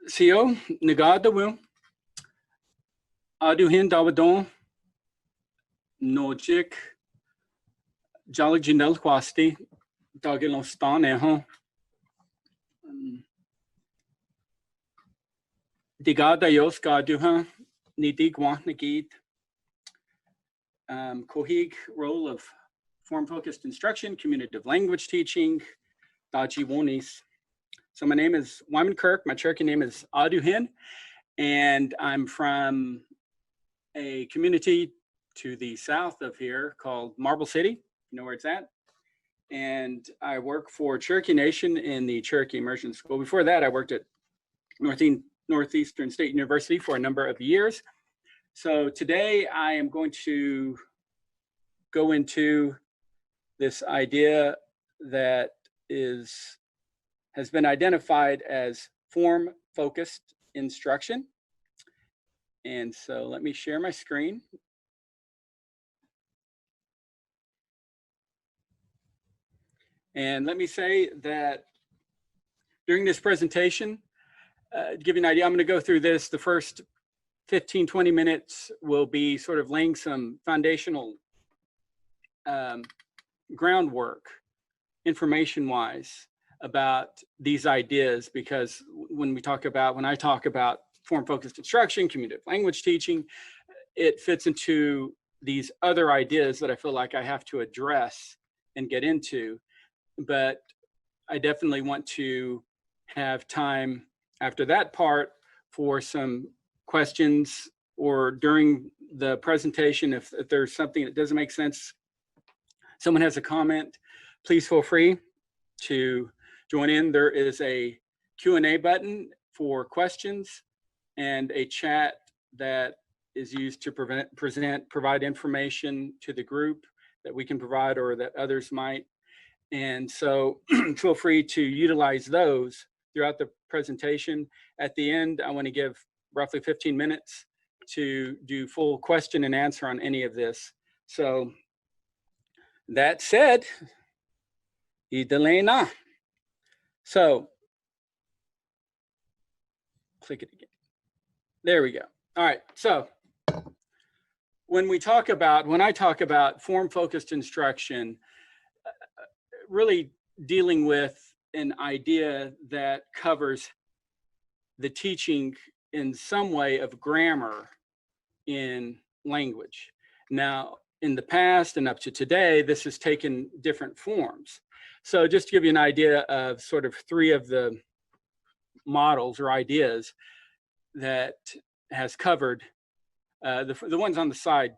CCO negada will aduhin dawadon nojik jalijinel quasti dagilostan eho digada yos gaduha nidigwa nagid kohig role of form-focused instruction, communicative language teaching, daji wonis. So my name is Wyman Kirk. My Cherokee name is Aduhin, and I'm from a community to the south of here called Marble City. You know where it's at? And I work for Cherokee Nation in the Cherokee Immersion School. Before that, I worked at Northeastern State University for a number of years. So today I am going to go into this idea that has been identified as form-focused instruction. And so let me share my screen. And let me say that during this presentation, to give you an idea, I'm going to go through this. The first 15, 20 minutes will be sort of laying some foundational groundwork, information-wise, about these ideas, because when I talk about form-focused instruction, communicative language teaching, it fits into these other ideas that I feel like I have to address and get into. But I definitely want to have time after that part for some questions, or during the presentation, if there's something that doesn't make sense, someone has a comment, please feel free to join in. There is a Q&A button for questions and a chat that is used to provide information to the group that we can provide or that others might. And so feel free to utilize those throughout the presentation. At the end, I want to give roughly 15 minutes to do full question and answer on any of this. So that said, Idalena. So click it again. There we go. All right. So when I talk about form-focused instruction, really dealing with an idea that covers the teaching in some way of grammar in language. Now, in the past and up to today, this has taken different forms. So just to give you an idea of sort of three of the models or ideas that has covered, the ones on the side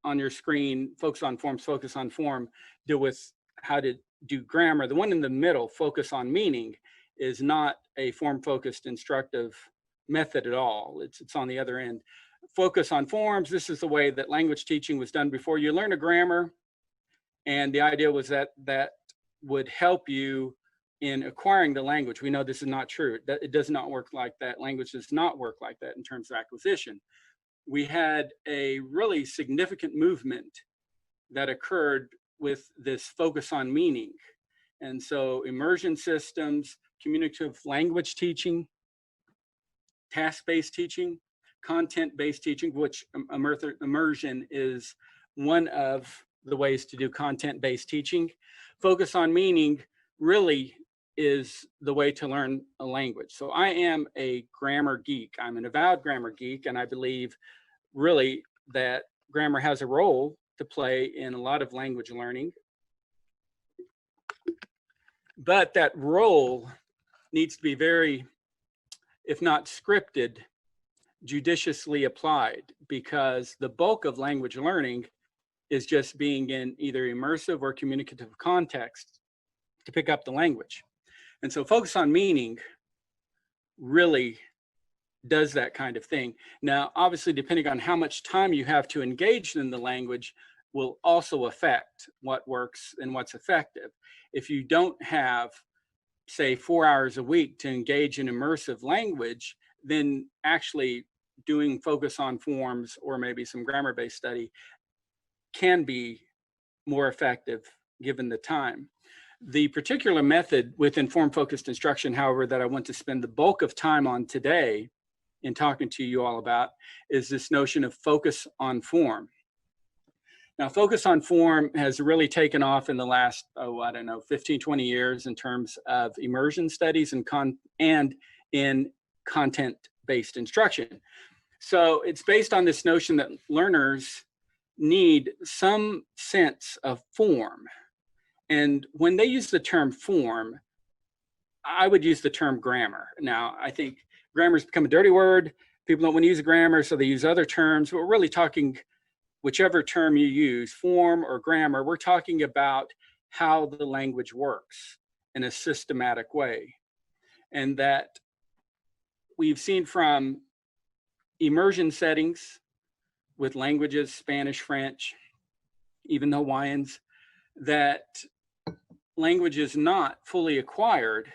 on your screen, focus on forms, focus on form, deal with how to do grammar. The one in the middle, focus on meaning, is not a form-focused instructive method at all. It's on the other end. Focus on forms, this is the way that language teaching was done before. You learn a grammar, and the idea was that that would help you in acquiring the language. We know this is not true. It does not work like that. Language does not work like that in terms of acquisition. We had a really significant movement that occurred with this focus on meaning. And so immersion systems, communicative language teaching, task-based teaching, content-based teaching, which immersion is one of the ways to do content-based teaching. Focus on meaning really is the way to learn a language. So I am a grammar geek. I'm an avowed grammar geek, and I believe really that grammar has a role to play in a lot of language learning. But that role needs to be very, if not scripted, judiciously applied, because the bulk of language learning is just being in either immersive or communicative context to pick up the language. And so focus on meaning really does that kind of thing. Now, obviously, depending on how much time you have to engage in the language will also affect what works and what's effective. If you don't have, say, 4 hours a week to engage in immersive language, then actually doing focus on forms or maybe some grammar-based study can be more effective given the time. The particular method within form-focused instruction, however, that I want to spend the bulk of time on today in talking to you all about is this notion of focus on form. Now, focus on form has really taken off in the last, 15, 20 years in terms of immersion studies and in content-based instruction. So it's based on this notion that learners need some sense of form. And when they use the term form, I would use the term grammar. Now, I think grammar has become a dirty word. People don't want to use grammar, so they use other terms. But we're really talking, whichever term you use, form or grammar, we're talking about how the language works in a systematic way. And that we've seen from immersion settings with languages, Spanish, French, even the Hawaiians, that language is not fully acquired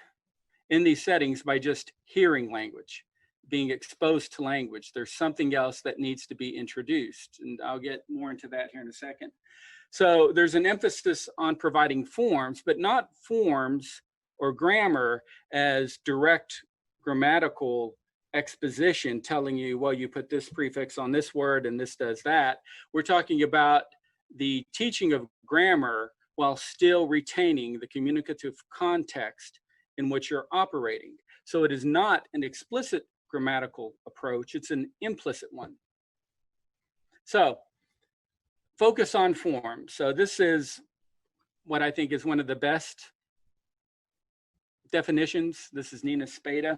in these settings by just hearing language, being exposed to language. There's something else that needs to be introduced, and I'll get more into that here in a second. So there's an emphasis on providing forms, but not forms or grammar as direct grammatical exposition telling you, well, you put this prefix on this word and this does that. We're talking about the teaching of grammar while still retaining the communicative context in which you're operating. So it is not an explicit grammatical approach, it's an implicit one. So focus on form. So this is what I think is one of the best definitions. This is Nina Spada,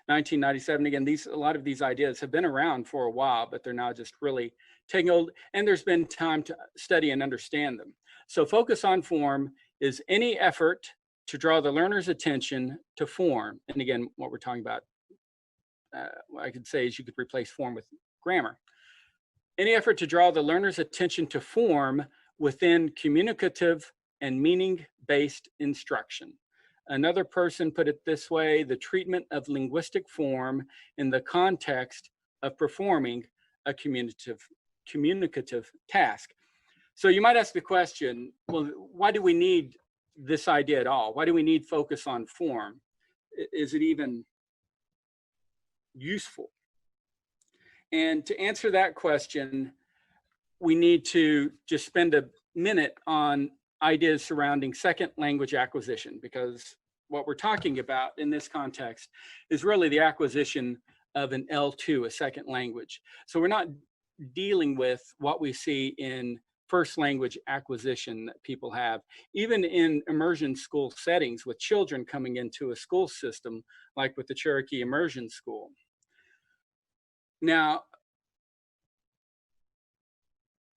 1997. Again, a lot of these ideas have been around for a while, but they're now just really taking hold, and there's been time to study and understand them. So focus on form is any effort to draw the learner's attention to form. And again, what we're talking about, I could say is you could replace form with grammar. Any effort to draw the learner's attention to form within communicative and meaning-based instruction. Another person put it this way: the treatment of linguistic form in the context of performing a communicative task. So you might ask the question, well, why do we need this idea at all? Why do we need focus on form? Is it even useful? And to answer that question, we need to just spend a minute on ideas surrounding second language acquisition, because what we're talking about in this context is really the acquisition of an L2, a second language. So we're not dealing with what we see in first language acquisition that people have, even in immersion school settings with children coming into a school system, like with the Cherokee Immersion School. Now,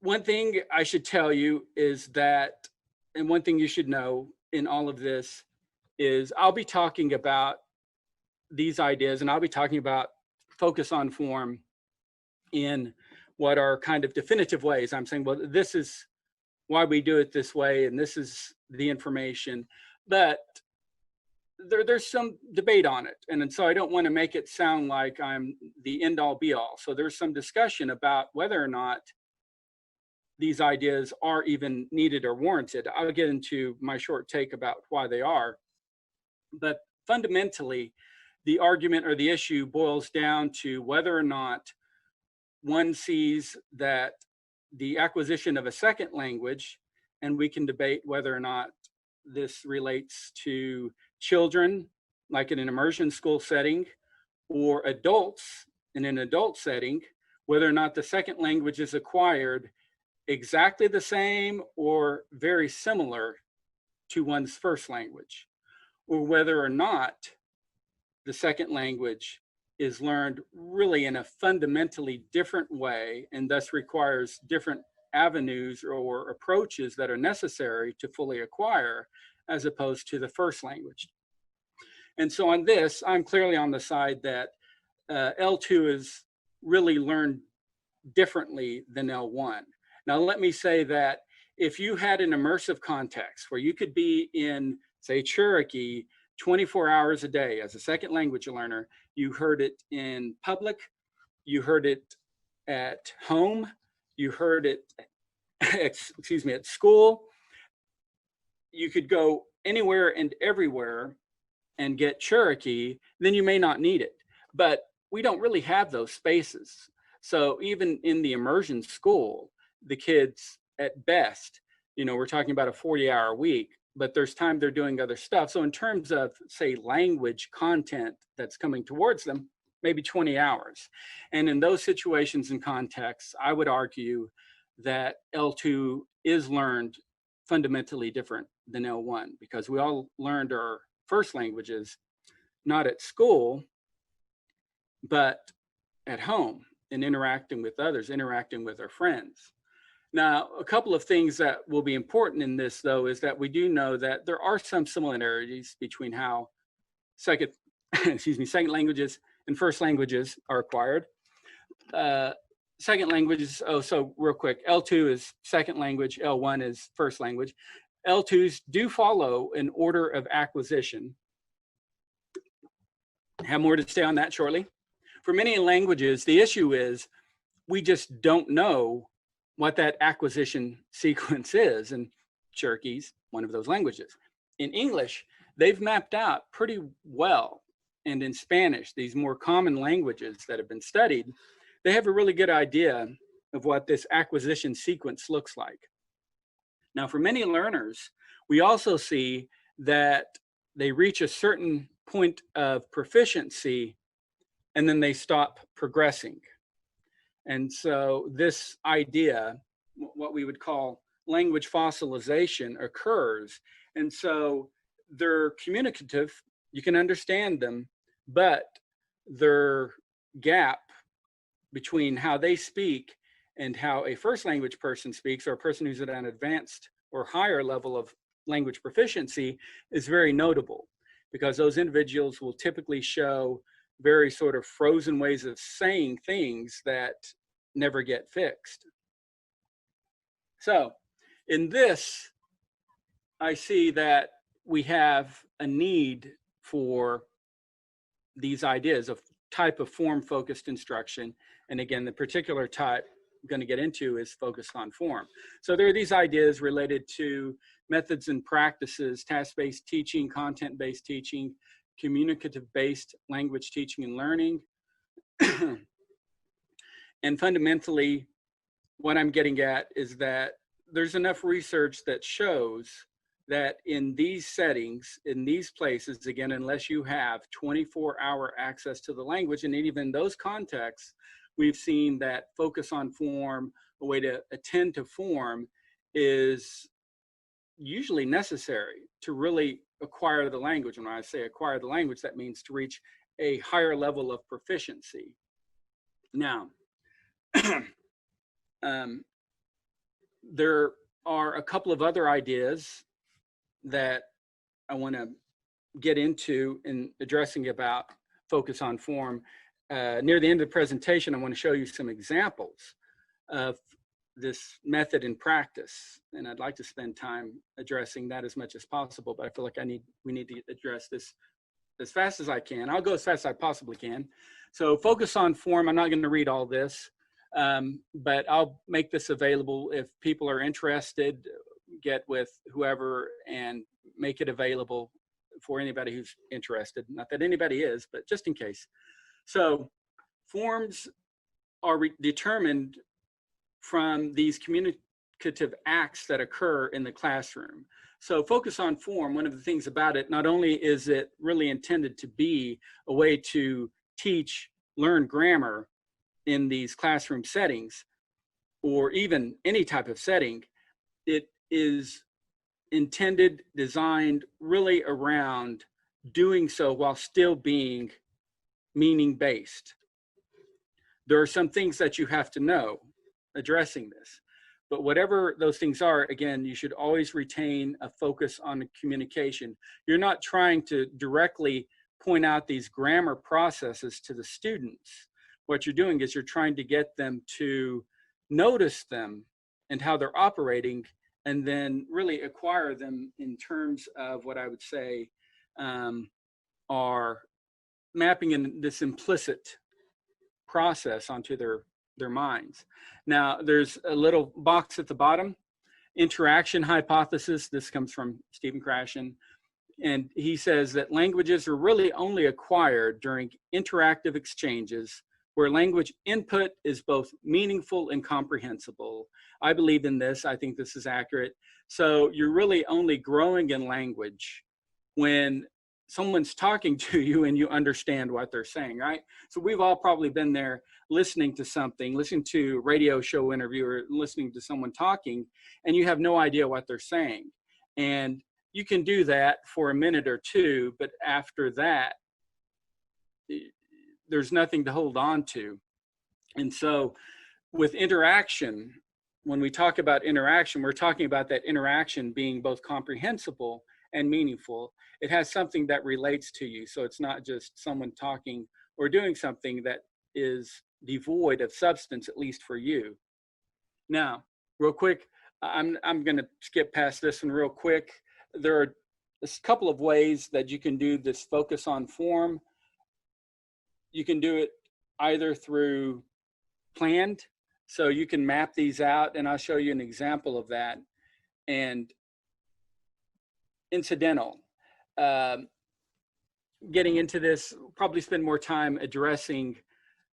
one thing I should tell you is that, and one thing you should know in all of this is I'll be talking about these ideas, and I'll be talking about focus on form in what are kind of definitive ways. I'm saying, well, this is why we do it this way, and this is the information, but there's some debate on it. And so I don't want to make it sound like I'm the end all be all. So there's some discussion about whether or not these ideas are even needed or warranted. I'll get into my short take about why they are. But fundamentally, the argument or the issue boils down to whether or not one sees that the acquisition of a second language, and we can debate whether or not this relates to children, like in an immersion school setting, or adults in an adult setting, whether or not the second language is acquired exactly the same or very similar to one's first language, or whether or not the second language is learned really in a fundamentally different way and thus requires different avenues or approaches that are necessary to fully acquire, as opposed to the first language. And so on this, I'm clearly on the side that L2 is really learned differently than L1. Now, let me say that if you had an immersive context where you could be in, say, Cherokee 24 hours a day as a second language learner, you heard it in public, you heard it at home, you heard it, at school, you could go anywhere and everywhere and get Cherokee, then you may not need it. But we don't really have those spaces. So even in the immersion school, the kids at best, we're talking about a 40-hour week, but there's time they're doing other stuff. So in terms of, say, language content that's coming towards them, maybe 20 hours. And in those situations and contexts, I would argue that L2 is learned fundamentally different than L1, because we all learned our first languages not at school, but at home and interacting with others, interacting with our friends. Now, a couple of things that will be important in this, though, is that we do know that there are some similarities between how second languages and first languages are acquired. Second languages, so real quick, L2 is second language, L1 is first language. L2s do follow an order of acquisition. I have more to say on that shortly. For many languages, the issue is we just don't know what that acquisition sequence is, and Cherokee's one of those languages. In English, they've mapped out pretty well, and in Spanish, these more common languages that have been studied, they have a really good idea of what this acquisition sequence looks like. Now, for many learners, we also see that they reach a certain point of proficiency and then they stop progressing. And so this idea, what we would call language fossilization, occurs. And so they're communicative, you can understand them, but their gap between how they speak and how a first language person speaks, or a person who's at an advanced or higher level of language proficiency, is very notable, because those individuals will typically show very sort of frozen ways of saying things that never get fixed. So in this, I see that we have a need for these ideas of type of form-focused instruction. And again, the particular type I'm going to get into is focused on form. So there are these ideas related to methods and practices, task-based teaching, content-based teaching, communicative-based language teaching and learning. And fundamentally, what I'm getting at is that there's enough research that shows that in these settings, in these places, again, unless you have 24-hour access to the language, and even those contexts, we've seen that focus on form, a way to attend to form, is usually necessary to really acquire the language. And when I say acquire the language, that means to reach a higher level of proficiency. Now, there are a couple of other ideas that I want to get into in addressing about focus on form. Near the end of the presentation, I want to show you some examples of this method in practice, and I'd like to spend time addressing that as much as possible, but I feel like we need to address this as fast as I can. I'll go as fast as I possibly can. So focus on form, I'm not going to read all this, but I'll make this available if people are interested. Get with whoever and make it available for anybody who's interested. Not that anybody is, but just in case. So forms are determined from these communicative acts that occur in the classroom. So focus on form, one of the things about it, not only is it really intended to be a way to teach, learn grammar in these classroom settings, or even any type of setting, it is intended, designed really around doing so while still being meaning-based. There are some things that you have to know addressing this, but whatever those things are, again, you should always retain a focus on the communication. You're not trying to directly point out these grammar processes to the students. What you're doing is you're trying to get them to notice them and how they're operating, and then really acquire them in terms of what I would say are mapping in this implicit process onto their minds. Now, there's a little box at the bottom, interaction hypothesis. This comes from Stephen Krashen. And he says that languages are really only acquired during interactive exchanges where language input is both meaningful and comprehensible. I believe in this. I think this is accurate. So you're really only growing in language when someone's talking to you and you understand what they're saying, right? So we've all probably been there listening to something, listening to a radio show interview or listening to someone talking, and you have no idea what they're saying. And you can do that for a minute or two, but after that, there's nothing to hold on to. And so with interaction, when we talk about interaction, we're talking about that interaction being both comprehensible and meaningful. It has something that relates to you. So it's not just someone talking or doing something that is devoid of substance, at least for you. Now, real quick, I'm going to skip past this one real quick. There are a couple of ways that you can do this focus on form. You can do it either through planned, so you can map these out, and I'll show you an example of that, and incidental. Getting into this, probably spend more time addressing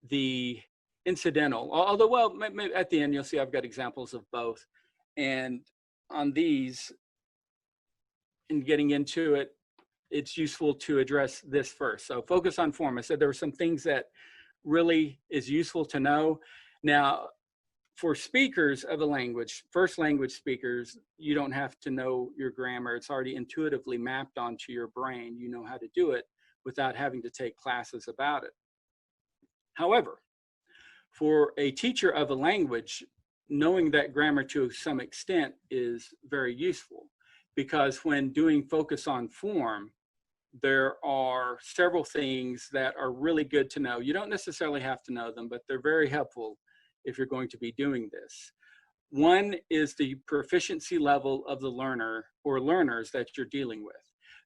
the incidental, although, well, maybe at the end you'll see I've got examples of both. And on these, in getting into it, it's useful to address this first. So focus on form. I said there were some things that really is useful to know. Now, for speakers of a language, first language speakers, you don't have to know your grammar. It's already intuitively mapped onto your brain. You know how to do it without having to take classes about it. However, for a teacher of a language, knowing that grammar to some extent is very useful, because when doing focus on form, there are several things that are really good to know. You don't necessarily have to know them, but they're very helpful if you're going to be doing this. One is the proficiency level of the learner or learners that you're dealing with.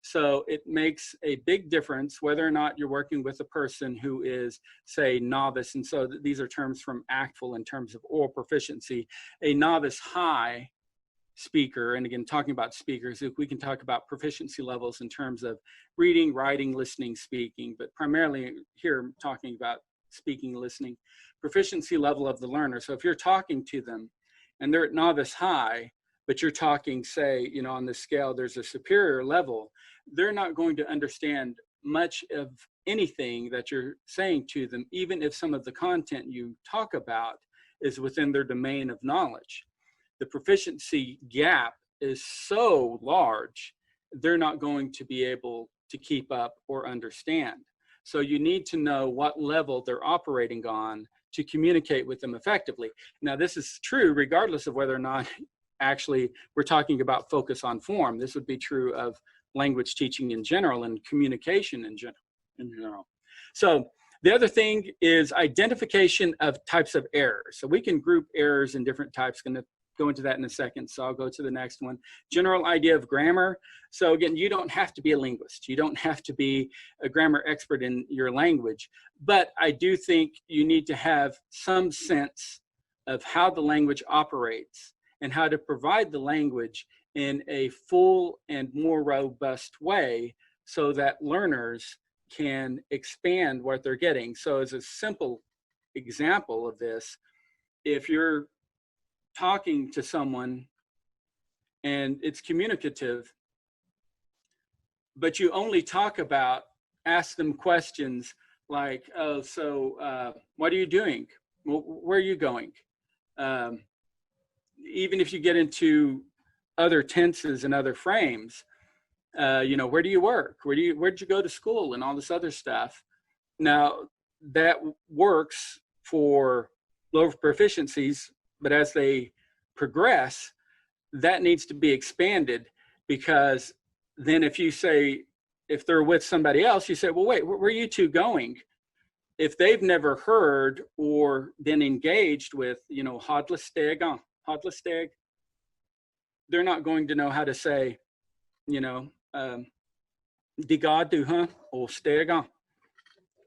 So it makes a big difference whether or not you're working with a person who is, say, novice. And so these are terms from ACTFL in terms of oral proficiency. A novice high speaker, and again, talking about speakers, if we can talk about proficiency levels in terms of reading, writing, listening, speaking, but primarily here I'm talking about speaking, listening, proficiency level of the learner. So if you're talking to them and they're at novice high, but you're talking, say, you know, on this scale, there's a superior level, they're not going to understand much of anything that you're saying to them, even if some of the content you talk about is within their domain of knowledge. The proficiency gap is so large, they're not going to be able to keep up or understand. So you need to know what level they're operating on to communicate with them effectively. Now, this is true regardless of whether or not actually we're talking about focus on form. This would be true of language teaching in general and communication in general. So the other thing is identification of types of errors. So we can group errors in different types. Going to go into that in a second, so I'll go to the next one. General idea of grammar. So again, you don't have to be a linguist. You don't have to be a grammar expert in your language, but I do think you need to have some sense of how the language operates and how to provide the language in a full and more robust way so that learners can expand what they're getting. So as a simple example of this, if you're talking to someone and it's communicative, but you only ask them questions like, oh, so what are you doing? Well, where are you going? Even if you get into other tenses and other frames, you know, where do you work? Where'd you go to school and all this other stuff? Now, that works for lower proficiencies, but as they progress, that needs to be expanded, because then if you say, if they're with somebody else, you say, well, wait, where are you two going? If they've never heard or been engaged with, you know, hodlesteg, they're not going to know how to say, you know, diga or steg,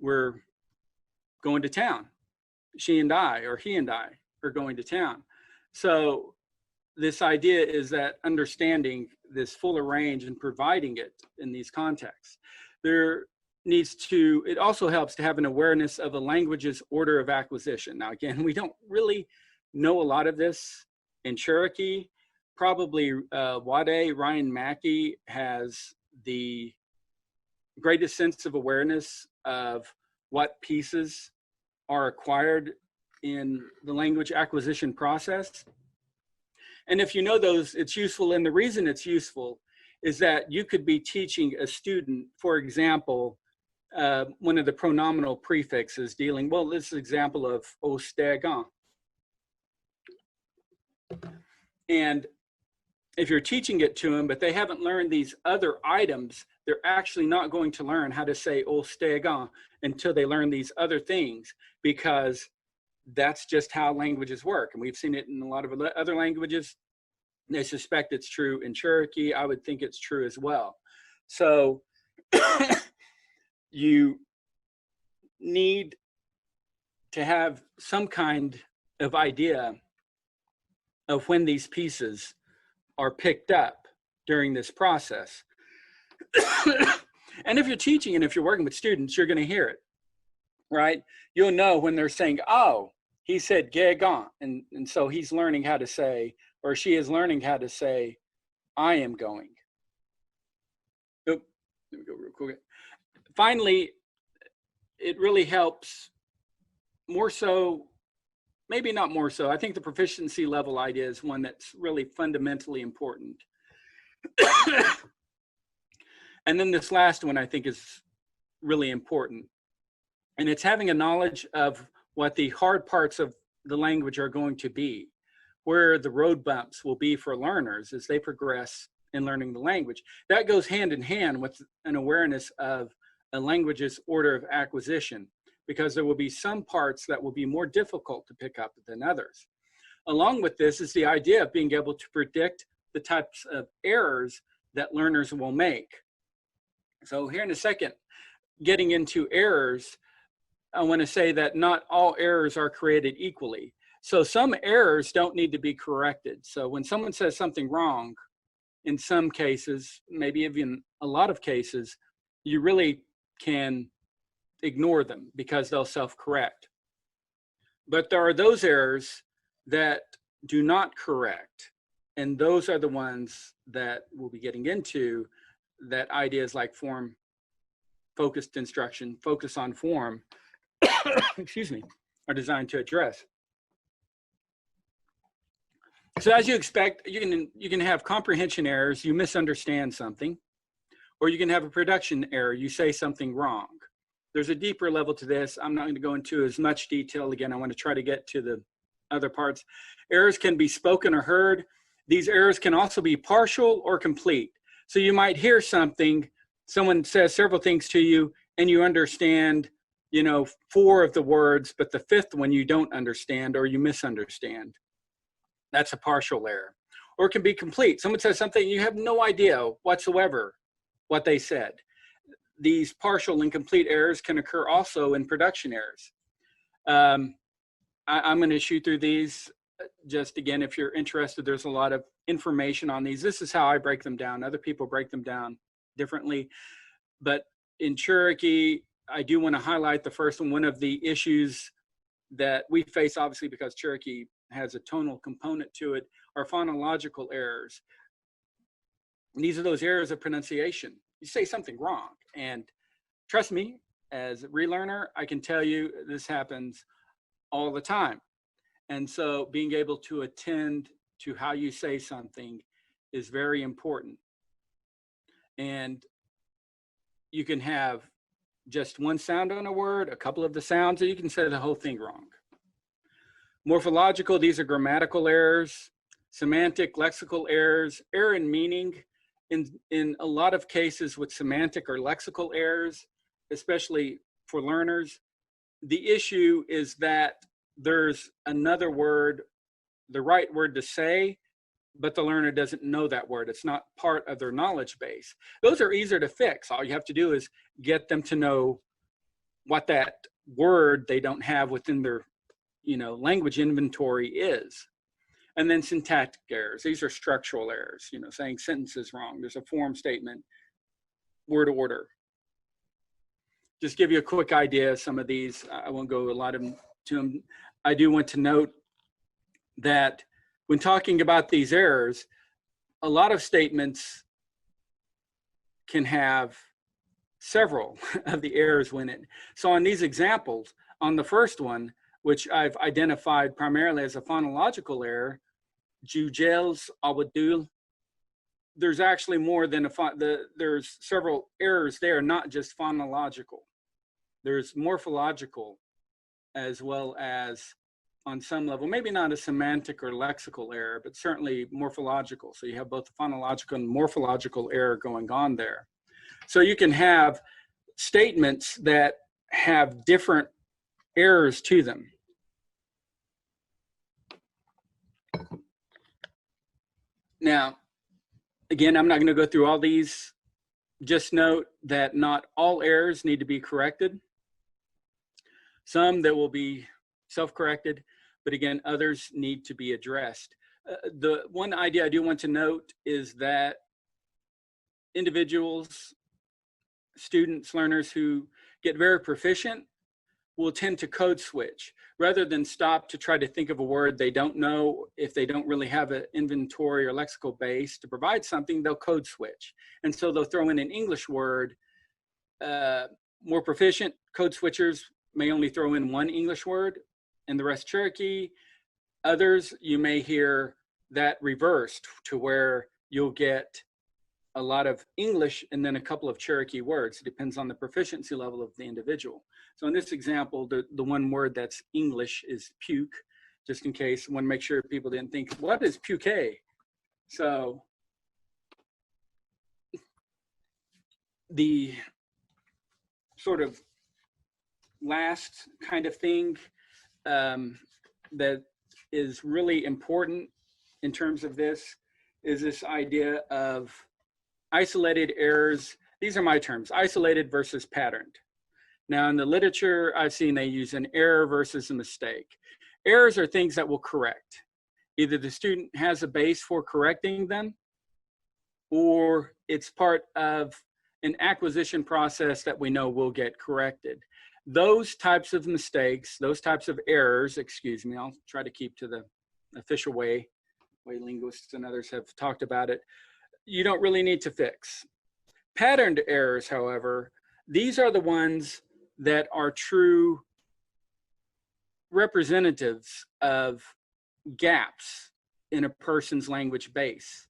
we're going to town. She and I, or he and I, are going to town. So this idea is that understanding this fuller range and providing it in these contexts, it also helps to have an awareness of a language's order of acquisition. Now, again, we don't really know a lot of this in Cherokee. Probably Wade Ryan Mackey has the greatest sense of awareness of what pieces are acquired in the language acquisition process. And if you know those, it's useful. And the reason it's useful is that you could be teaching a student, for example, one of the pronominal prefixes dealing, well, this is an example of au stegan. And if you're teaching it to them, but they haven't learned these other items, they're actually not going to learn how to say au stegan until they learn these other things, because that's just how languages work. And we've seen it in a lot of other languages. They suspect it's true in Cherokee. I would think it's true as well. So you need to have some kind of idea of when these pieces are picked up during this process. And if you're teaching and if you're working with students, you're going to hear it, right? You'll know when they're saying, oh, he said "gegan," and so he's learning how to say, or she is learning how to say, I am going. Oh, let me go real quick. Finally, it really helps more so, maybe not more so. I think the proficiency level idea is one that's really fundamentally important. And then this last one I think is really important. And it's having a knowledge of what the hard parts of the language are going to be, where the road bumps will be for learners as they progress in learning the language. That goes hand in hand with an awareness of a language's order of acquisition, because there will be some parts that will be more difficult to pick up than others. Along with this is the idea of being able to predict the types of errors that learners will make. So here in a second, getting into errors, I want to say that not all errors are created equally. So some errors don't need to be corrected. So when someone says something wrong, in some cases, maybe even a lot of cases, you really can ignore them because they'll self-correct. But there are those errors that do not correct. And those are the ones that we'll be getting into, that ideas like form-focused instruction, focus on form, excuse me, are designed to address. So as you expect, you can have comprehension errors, you misunderstand something, or you can have a production error, you say something wrong. There's a deeper level to this. I'm not going to go into as much detail. Again, I want to try to get to the other parts. Errors can be spoken or heard. These errors can also be partial or complete. So you might hear something, someone says several things to you, and you understand, 4 of the words, but the 5th one you don't understand or you misunderstand. That's a partial error. Or it can be complete. Someone says something, you have no idea whatsoever what they said. These partial and complete errors can occur also in production errors. I'm going to shoot through these. Just again, if you're interested, there's a lot of information on these. This is how I break them down. Other people break them down differently. But in Cherokee, I do want to highlight the first one. One of the issues that we face, obviously, because Cherokee has a tonal component to it, are phonological errors. And these are those errors of pronunciation. You say something wrong. And trust me, as a relearner, I can tell you this happens all the time. And so being able to attend to how you say something is very important. And you can have just one sound on a word, a couple of the sounds, or you can say the whole thing wrong. Morphological, these are grammatical errors. Semantic, lexical errors. Error in meaning. In a lot of cases with semantic or lexical errors, especially for learners, the issue is that there's another word, the right word to say, but the learner doesn't know that word. It's not part of their knowledge base. Those are easier to fix. All you have to do is get them to know what that word they don't have within their language inventory is. And then syntactic errors. These are structural errors, saying sentences wrong. There's a form statement, word order. Just give you a quick idea of some of these. I won't go a lot of to them. I do want to note that when talking about these errors, a lot of statements can have several of the errors within it. So on these examples, on the first one, which I've identified primarily as a phonological error, Jujels Abadul, there's actually more than there's several errors there, not just phonological. There's morphological as well as, on some level, maybe not a semantic or lexical error, but certainly morphological. So you have both the phonological and morphological error going on there. So you can have statements that have different errors to them. Now, again, I'm not going to go through all these. Just note that not all errors need to be corrected. Some that will be self-corrected, but again, others need to be addressed. The one idea I do want to note is that individuals, students, learners who get very proficient will tend to code switch. Rather than stop to try to think of a word they don't know, if they don't really have an inventory or lexical base to provide something, they'll code switch. And so they'll throw in an English word. More proficient code switchers may only throw in one English word and the rest Cherokee. Others, you may hear that reversed to where you'll get a lot of English and then a couple of Cherokee words. It depends on the proficiency level of the individual. So in this example, the one word that's English is puke, just in case. I want to make sure people didn't think, what is puke? So the sort of last kind of thing that is really important in terms of this is this idea of isolated errors. These are my terms, isolated versus patterned. Now in the literature, I've seen they use an error versus a mistake. Errors are things that will correct. Either the student has a base for correcting them, or it's part of an acquisition process that we know will get corrected. Those types of mistakes, those types of errors, excuse me, I'll try to keep to the official way linguists and others have talked about it, you don't really need to fix. Patterned errors, however, these are the ones that are true representatives of gaps in a person's language base.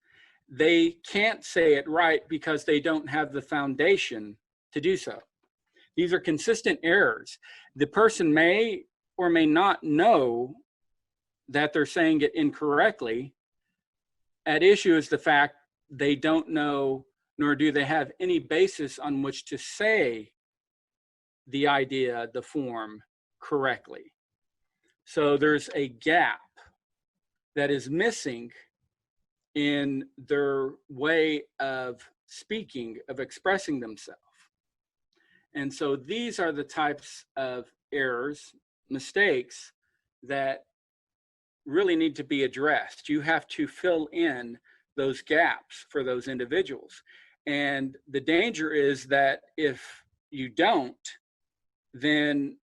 They can't say it right because they don't have the foundation to do so. These are consistent errors. The person may or may not know that they're saying it incorrectly. At issue is the fact they don't know, nor do they have any basis on which to say the idea, the form, correctly. So there's a gap that is missing in their way of speaking, of expressing themselves. And so these are the types of errors, mistakes that really need to be addressed. You have to fill in those gaps for those individuals. And the danger is that if you don't, then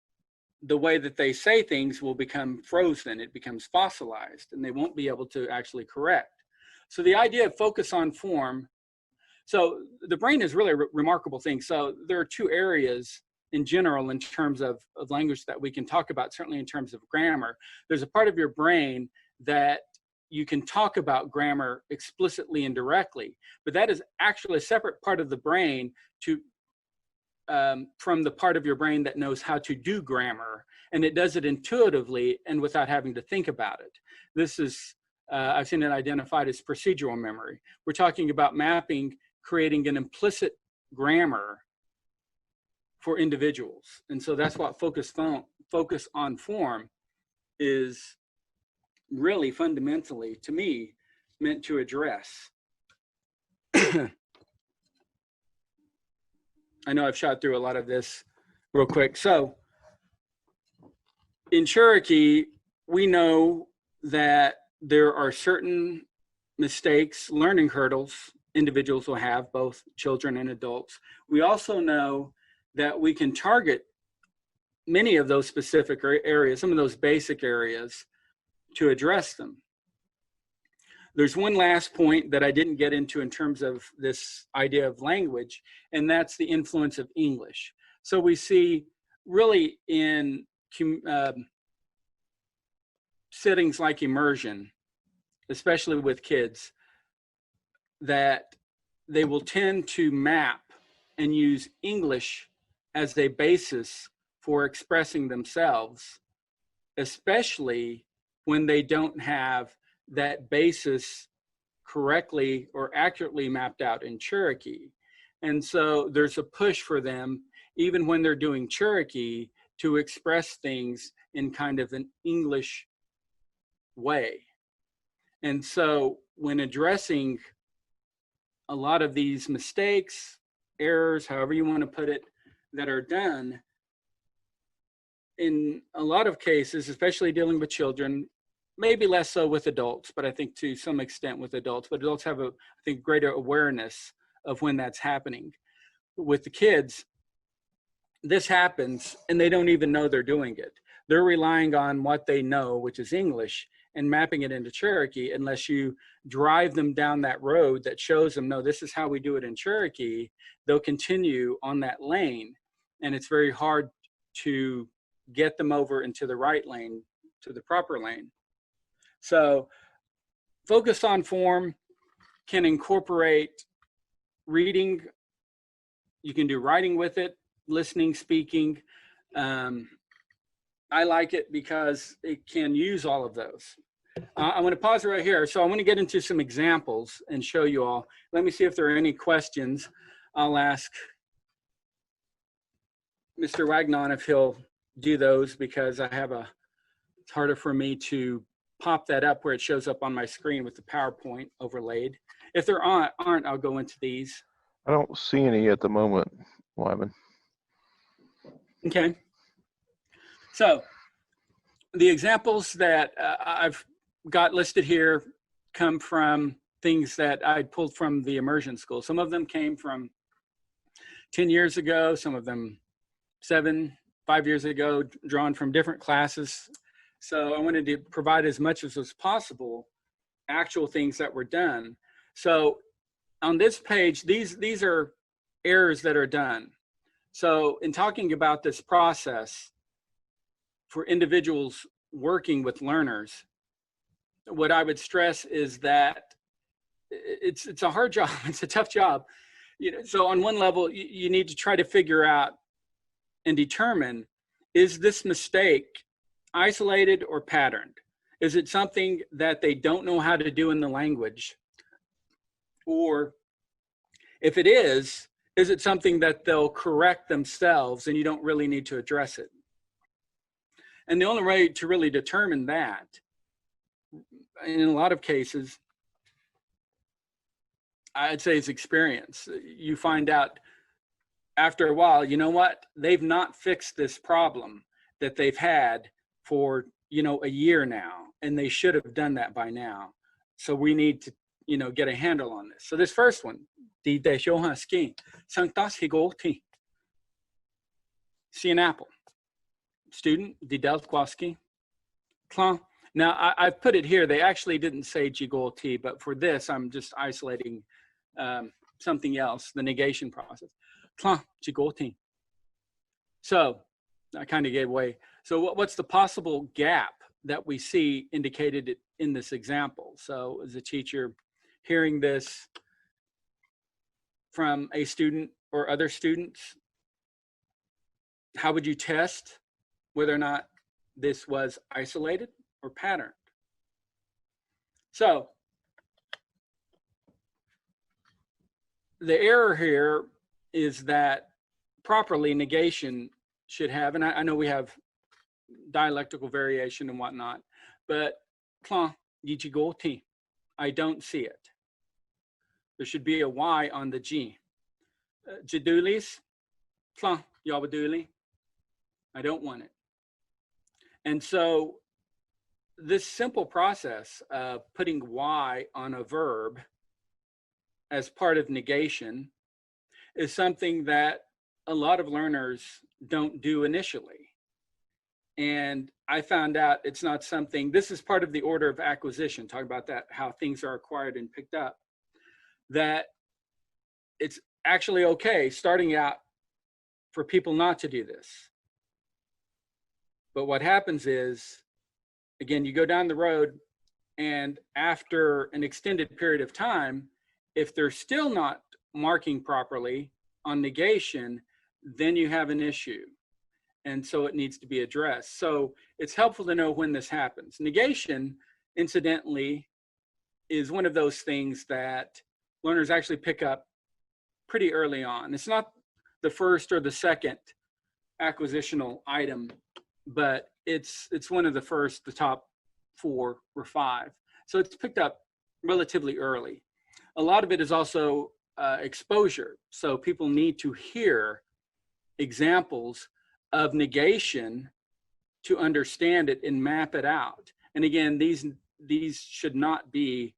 the way that they say things will become frozen. It becomes fossilized, and they won't be able to actually correct. So the idea of focus on form. So the brain is really a remarkable thing. So there are two areas in general in terms of language that we can talk about, certainly in terms of grammar. There's a part of your brain that you can talk about grammar explicitly and directly, but that is actually a separate part of the brain from the part of your brain that knows how to do grammar, and it does it intuitively and without having to think about it. This is, I've seen it identified as procedural memory. We're talking about mapping, creating an implicit grammar for individuals. And so that's what focus on form is really fundamentally, to me, meant to address. I know I've shot through a lot of this real quick. So in Cherokee, we know that there are certain mistakes, learning hurdles individuals will have, both children and adults. We also know that we can target many of those specific areas, some of those basic areas, to address them. There's one last point that I didn't get into in terms of this idea of language, and that's the influence of English. So we see really in settings like immersion, especially with kids, that they will tend to map and use English as a basis for expressing themselves, especially when they don't have that basis correctly or accurately mapped out in Cherokee. And so there's a push for them, even when they're doing Cherokee, to express things in kind of an English way. And so when addressing a lot of these mistakes, errors, however you want to put it, that are done, in a lot of cases, especially dealing with children, maybe less so with adults, but I think to some extent with adults, but adults have I think, greater awareness of when that's happening. With the kids, this happens and they don't even know they're doing it. They're relying on what they know, which is English, and mapping it into Cherokee, unless you drive them down that road that shows them, no, this is how we do it in Cherokee, they'll continue on that lane. And it's very hard to get them over into the right lane, to the proper lane. So focus on form can incorporate reading. You can do writing with it, listening, speaking. I like it because it can use all of those. I want to pause right here. So I want to get into some examples and show you all. Let me see if there are any questions. I'll ask Mr. Wagnon if he'll do those, because I have it's harder for me to pop that up where it shows up on my screen with the PowerPoint overlaid. If there aren't, I'll go into these. I don't see any at the moment, Wyman. Okay. So the examples that I've got listed here come from things that I pulled from the immersion school. Some of them came from 10 years ago, some of them 5 years ago, drawn from different classes. So I wanted to provide as much as was possible actual things that were done. So on this page, these are errors that are done. So in talking about this process for individuals working with learners, what I would stress is that it's a hard job. It's a tough job. So on one level, you need to try to figure out and determine, is this mistake isolated or patterned? Is it something that they don't know how to do in the language? Or if it is it something that they'll correct themselves and you don't really need to address it? And the only way to really determine that, in a lot of cases, I'd say is experience. You find out after a while, you know what? They've not fixed this problem that they've had for, a year now, and they should have done that by now. So we need to, get a handle on this. So this first one, see an apple. Student, now I've put it here. They actually didn't say jigolti, but for this, I'm just isolating something else, the negation process. So I kind of gave away. So what's the possible gap that we see indicated in this example? So as a teacher hearing this from a student or other students, how would you test whether or not this was isolated or patterned? So the error here is that properly negation should have, and I know we have dialectical variation and whatnot, but I don't see it. There should be a Y on the G. Jadulis, Yabaduli, I don't want it. And so this simple process of putting Y on a verb as part of negation is something that a lot of learners don't do initially. And I found out it's not something, this is part of the order of acquisition, talk about that, how things are acquired and picked up, that it's actually okay starting out for people not to do this. But what happens is, again, you go down the road, and after an extended period of time, if they're still not marking properly on negation, then you have an issue. And so it needs to be addressed. So it's helpful to know when this happens. Negation, incidentally, is one of those things that learners actually pick up pretty early on. It's not the first or the second acquisitional item, but it's one of the first, the top 4 or 5. So it's picked up relatively early. A lot of it is also exposure. So people need to hear examples of negation to understand it and map it out. And again, these should not be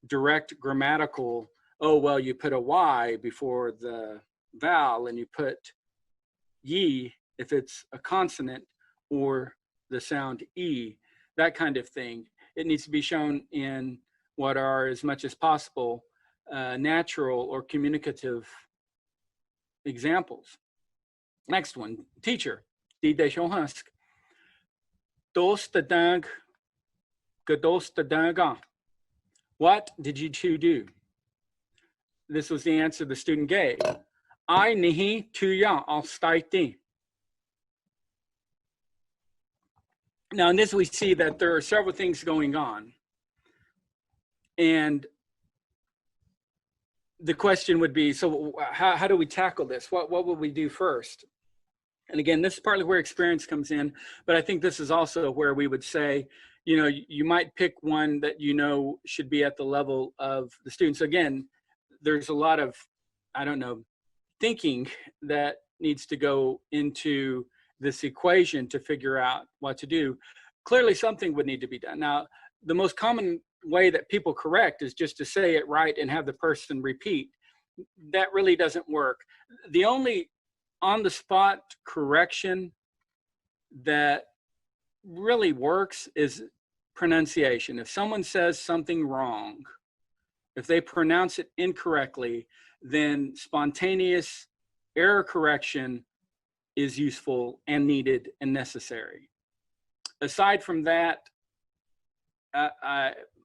direct grammatical, oh, well, you put a Y before the vowel and you put ye if it's a consonant, or the sound E, that kind of thing. It needs to be shown in what are, as much as possible, natural or communicative examples. Next one, teacher. What did you two do? This was the answer the student gave. I nihi tuya al staiti. Now, in this, we see that there are several things going on. And the question would be, so how do we tackle this? What will we do first? And again, this is partly where experience comes in, but I think this is also where we would say, you know, you might pick one that you know should be at the level of the students. Again, there's a lot of, I don't know, thinking that needs to go into this equation to figure out what to do. Clearly, something would need to be done. Now, the most common way that people correct is just to say it right and have the person repeat. That really doesn't work. The only on-the-spot correction that really works is pronunciation. If someone says something wrong, if they pronounce it incorrectly, then spontaneous error correction is useful and needed and necessary. Aside from that,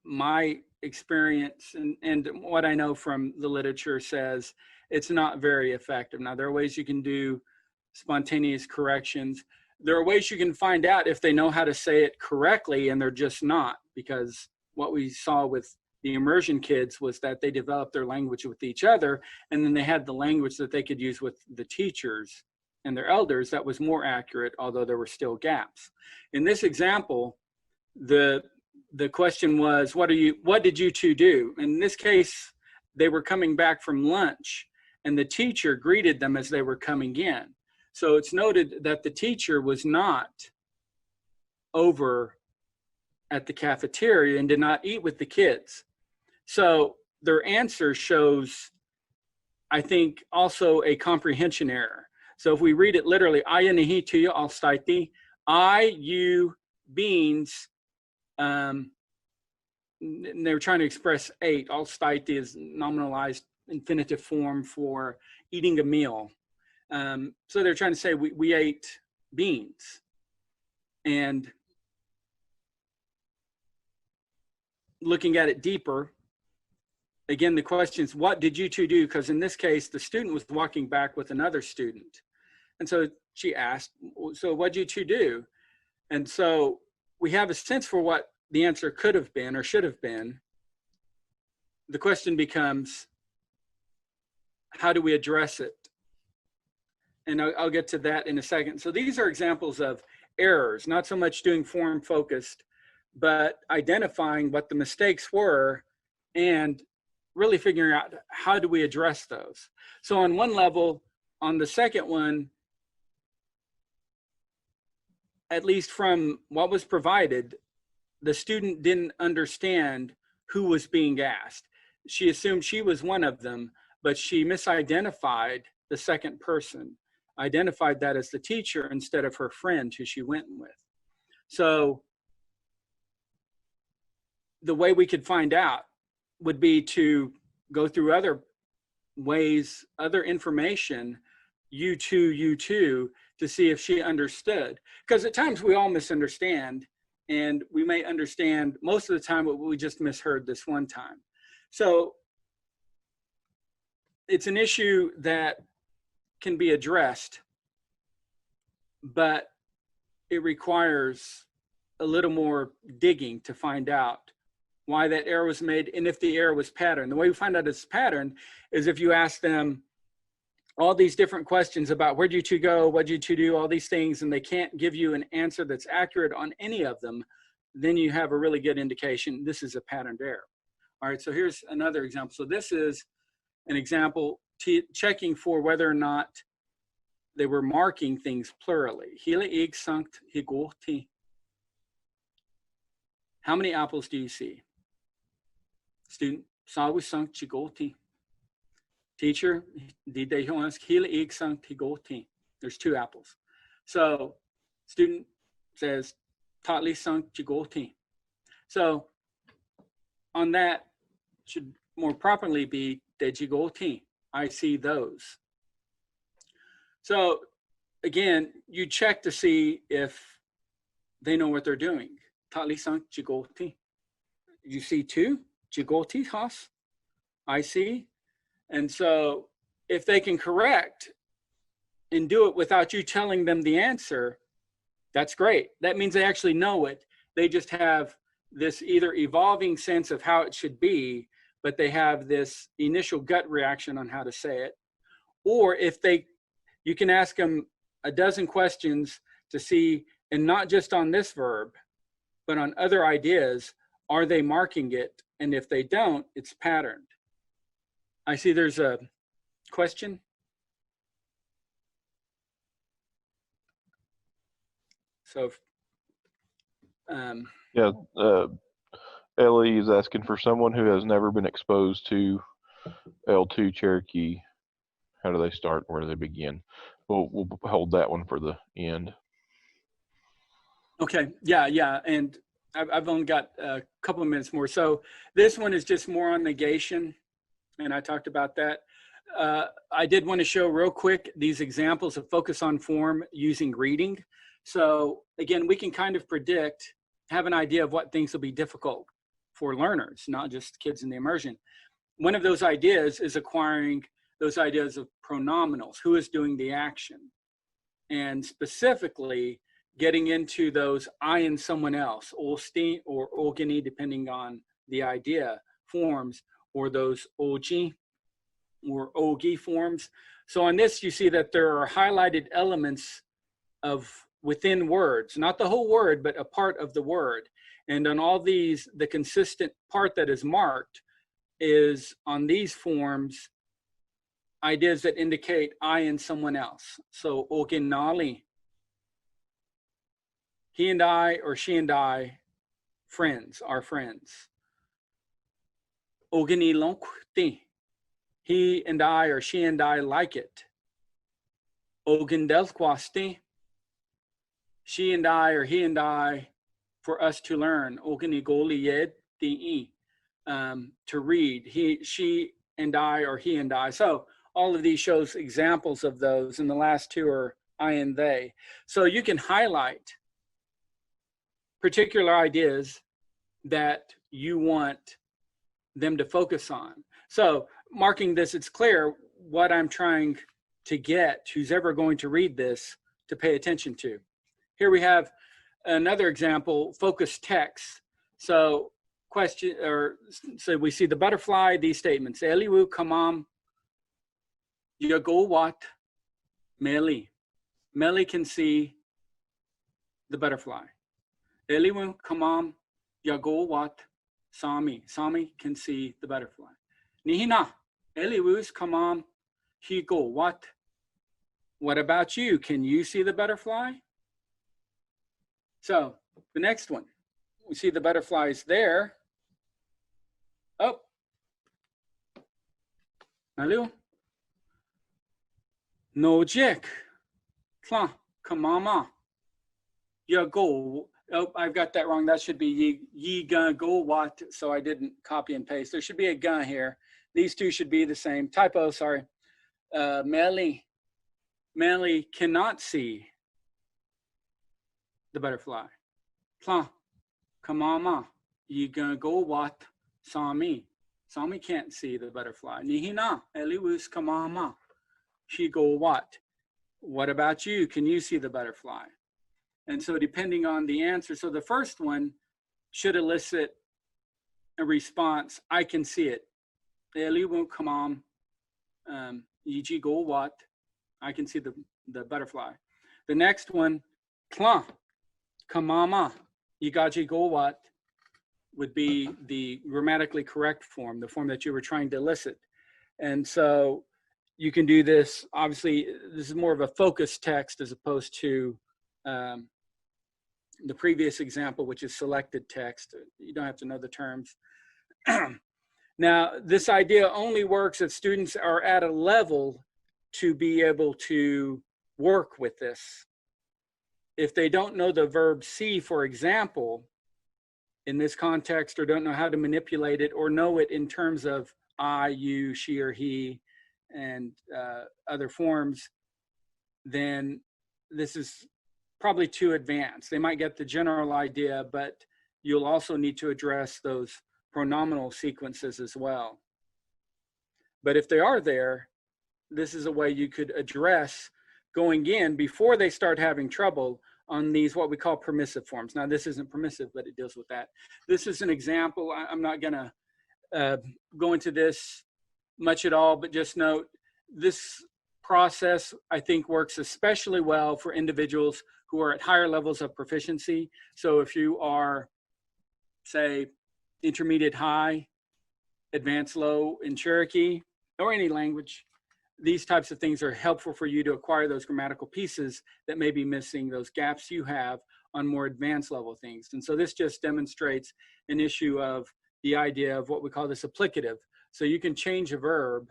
my experience and what I know from the literature says it's not very effective. Now, there are ways you can do spontaneous corrections. There are ways you can find out if they know how to say it correctly and they're just not, because what we saw with the immersion kids was that they developed their language with each other, and then they had the language that they could use with the teachers and their elders that was more accurate, although there were still gaps. In this example, the question was, what did you two do? In this case, they were coming back from lunch, and the teacher greeted them as they were coming in. So it's noted that the teacher was not over at the cafeteria and did not eat with the kids. So their answer shows, I think, also a comprehension error. So if we read it literally, I you beans, and they were trying to express ate. All staiti is nominalized infinitive form for eating a meal. So they're trying to say we ate beans. And looking at it deeper, again, the question is, what did you two do? Because in this case, the student was walking back with another student. And so she asked, so what did you two do? And so we have a sense for what the answer could have been or should have been. The question becomes, how do we address it? And I'll get to that in a second. So these are examples of errors, not so much doing form focused, but identifying what the mistakes were and really figuring out how do we address those. So on one level, on the second one, at least from what was provided, the student didn't understand who was being asked. She assumed she was one of them, but she misidentified the second person, identified that as the teacher instead of her friend who she went with. So the way we could find out would be to go through other ways, other information, you two, to see if she understood. Because at times we all misunderstand, and we may understand most of the time what we just misheard this one time. So it's an issue that can be addressed, but it requires a little more digging to find out why that error was made and if the error was patterned. The way we find out it's patterned is if you ask them all these different questions about where'd you two go, what'd you two do, all these things, and they can't give you an answer that's accurate on any of them, then you have a really good indication this is a patterned error. All right, so here's another example. So this is an example checking for whether or not they were marking things plurally. Hele ig sankt higoti. How many apples do you see? Student, sawi sankt higoti. Teacher, hele ig sankt higoti. There's 2 apples. So student says, tatli sankt higoti. So on that should more properly be dejigoti. I see those. So again, you check to see if they know what they're doing. Tatli sankt higoti. You see 2? Higoti has. I see. And so if they can correct and do it without you telling them the answer, that's great. That means they actually know it. They just have this either evolving sense of how it should be, but they have this initial gut reaction on how to say it. Or if you can ask them a dozen questions to see, and not just on this verb, but on other ideas, are they marking it? And if they don't, it's patterned. I see there's a question. So, Yeah, Ellie is asking for someone who has never been exposed to L2 Cherokee. How do they start? Where do they begin? We'll hold that one for the end. Okay, yeah, and I've only got a couple of minutes more. So this one is just more on negation, and I talked about that. I did want to show real quick these examples of focus on form using reading. So again, we can kind of predict, have an idea of what things will be difficult for learners, not just kids in the immersion. One of those ideas is acquiring those ideas of pronominals, who is doing the action, and specifically getting into those I and someone else, olsti or ogini, depending on the idea, forms, or those oji or ogi forms. So on this, you see that there are highlighted elements of within words, not the whole word, but a part of the word. And on all these, the consistent part that is marked is on these forms, ideas that indicate I and someone else. So oginali, he and I, or she and I, friends, are friends. Ogini lonkti, he and I, or she and I, like it. Ogindelquasti, she and I, or he and I, for us to learn. Ogini goliyed di, to read. She and I, or he and I. So all of these shows examples of those, and the last 2 are I and they. So you can highlight particular ideas that you want them to focus on. So marking this, it's clear what I'm trying to get who's ever going to read this to pay attention to. Here we have another example, focus text. So so we see the butterfly, these statements. Eliwu kamam yago wat meli. Meli can see the butterfly. Eliwu kamam yago wat Sami. Sami can see the butterfly. Nihina. Eliwus kamam higo wat. What about you? Can you see the butterfly? So the next one. we see the butterflies there. Oh, allô? No jik. Tla, kamama. Ya go. Oh, I've got that wrong. That should be ye gun go what. So I didn't copy and paste. There should be a gun here. These two should be the same. Typo, sorry. Melly cannot see the butterfly. Tla, kamama. Ye gun go what. Sami. Sami can't see the butterfly. Nihina. Eliwus kamama. She go what? What about you? Can you see the butterfly? And so depending on the answer, so the first one should elicit a response, I can see it. Eliwu kamam. Yiji go what? I can see the butterfly. The next one, kla, kamama. Yigaji go what? Would be the grammatically correct form, the form that you were trying to elicit. And so you can do this. Obviously, this is more of a focused text as opposed to the previous example, which is selected text. You don't have to know the terms. Now, this idea only works if students are at a level to be able to work with this. If they don't know the verb see, for example, in this context, or don't know how to manipulate it, or know it in terms of I, you, she, or he, and other forms, then this is probably too advanced. They might get the general idea, but you'll also need to address those pronominal sequences as well. But if they are there, this is a way you could address going in before they start having trouble on these, what we call permissive forms. Now, this isn't permissive, but it deals with that. This is an example. I'm not gonna go into this much at all, but just note this process, I think, works especially well for individuals who are at higher levels of proficiency. So if you are, say, intermediate high, advanced low in Cherokee, or any language, these types of things are helpful for you to acquire those grammatical pieces that may be missing, those gaps you have on more advanced level things. And so this just demonstrates an issue of the idea of what we call this applicative. So you can change a verb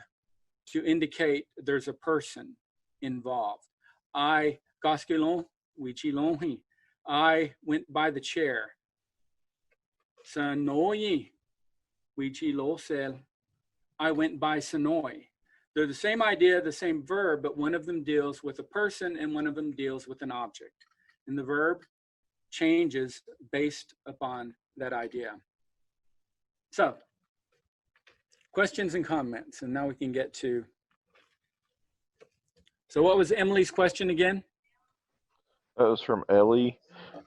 to indicate there's a person involved. I gaskilon, wichilonhi. I went by the chair. Sanoyi, wichilosel. I went by Sonoy. They're the same idea, the same verb, but one of them deals with a person and one of them deals with an object. And the verb changes based upon that idea. So, questions and comments, and now we can get to. So what was Emily's question again? That was from Ellie,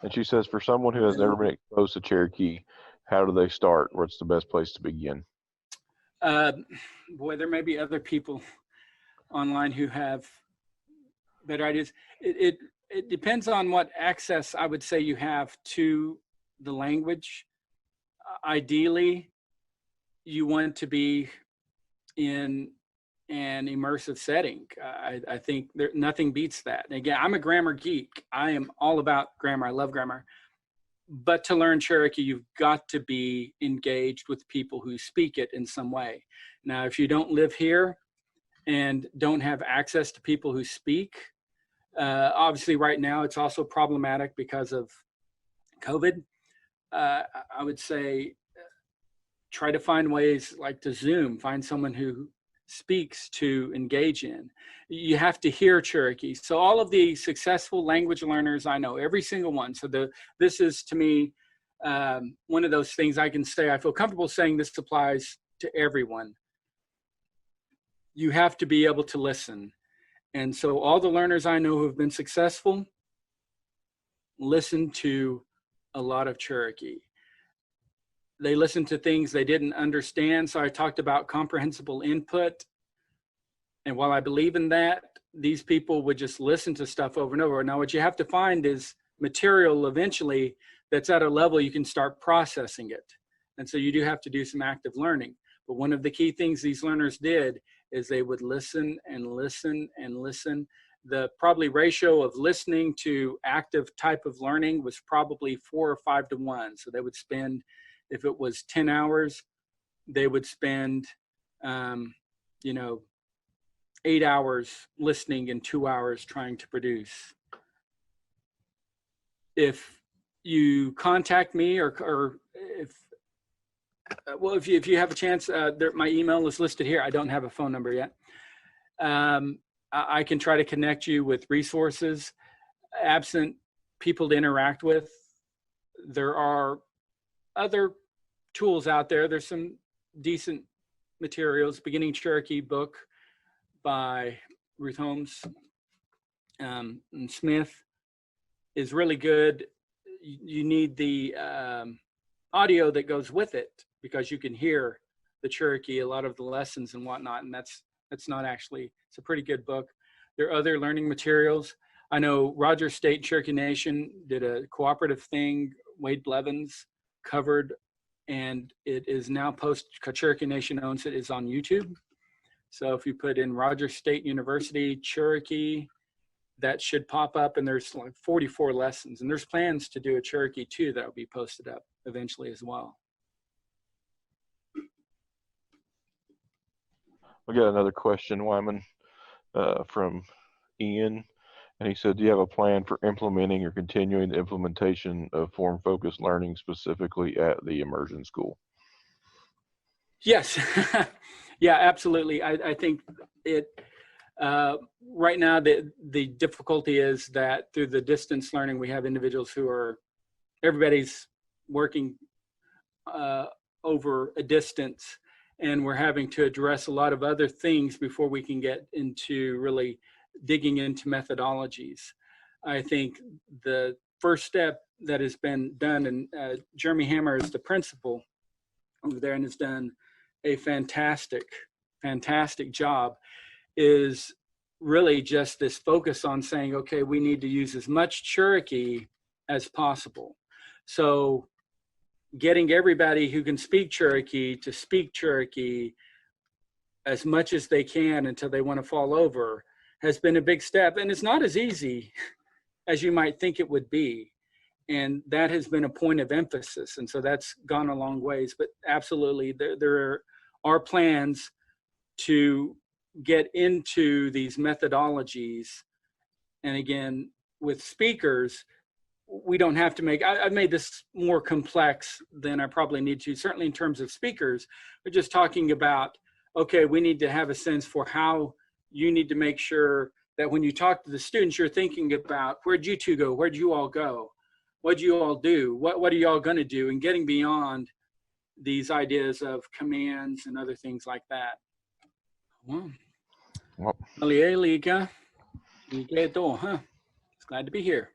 and she says, for someone who has never been exposed to Cherokee, how do they start? What's the best place to begin? Boy, there may be other people online who have better ideas. It depends on what access I would say you have to the language. Ideally, you want to be in an immersive setting. I think nothing beats that. And again, I'm a grammar geek. I am all about grammar. I love grammar. But to learn Cherokee, you've got to be engaged with people who speak it in some way. Now, if you don't live here and don't have access to people who speak, obviously right now it's also problematic because of COVID. I would say try to find ways like to Zoom, find someone who speaks to engage in. You have to hear Cherokee. So all of the successful language learners I know, every single one. So this is to me one of those things I can say, I feel comfortable saying this applies to everyone. You have to be able to listen. And so all the learners I know who have been successful listen to a lot of Cherokee. They listened to things they didn't understand. So I talked about comprehensible input. And while I believe in that, these people would just listen to stuff over and over. Now, what you have to find is material eventually that's at a level you can start processing it. And so you do have to do some active learning. But one of the key things these learners did is they would listen and listen and listen. the probably ratio of listening to active type of learning was probably 4 or 5 to 1. So they would spend, if it was 10 hours, they would spend, 8 hours listening and 2 hours trying to produce. If you contact me or if you have a chance, my email is listed here. I don't have a phone number yet. I can try to connect you with resources. Absent people to interact with, there are other tools out there. There's some decent materials. Beginning Cherokee book by Ruth Holmes and Smith is really good. You need the audio that goes with it, because you can hear the Cherokee, a lot of the lessons and whatnot, and that's not actually, it's a pretty good book. There are other learning materials. I know Rogers State Cherokee Nation did a cooperative thing, Wade Blevins covered, and it is now Cherokee Nation owns it, is on YouTube. So if you put in Rogers State University Cherokee, that should pop up, and there's like 44 lessons, and there's plans to do a Cherokee too that will be posted up eventually as well. We got another question, Wyman, from Ian, and he said, do you have a plan for implementing or continuing the implementation of form-focused learning specifically at the immersion school? Yes. Yeah, absolutely. I think it, right now, the difficulty is that through the distance learning, we have individuals who are, everybody's working over a distance, and we're having to address a lot of other things before we can get into really digging into methodologies. I think the first step that has been done, and Jeremy Hammer is the principal over there and has done a fantastic job, is really just this focus on saying, okay, we need to use as much Cherokee as possible. So getting everybody who can speak Cherokee to speak Cherokee as much as they can until they want to fall over has been a big step. And it's not as easy as you might think it would be. And that has been a point of emphasis. And so that's gone a long ways. But absolutely, there are plans to get into these methodologies. And again, with speakers, we don't have to make, I've made this more complex than I probably need to, certainly in terms of speakers. We're just talking about, okay, we need to have a sense for how you need to make sure that when you talk to the students, you're thinking about, where'd you two go? Where'd you all go? What'd you all do? What are you all going to do? And getting beyond these ideas of commands and other things like that. Well, it's glad to be here.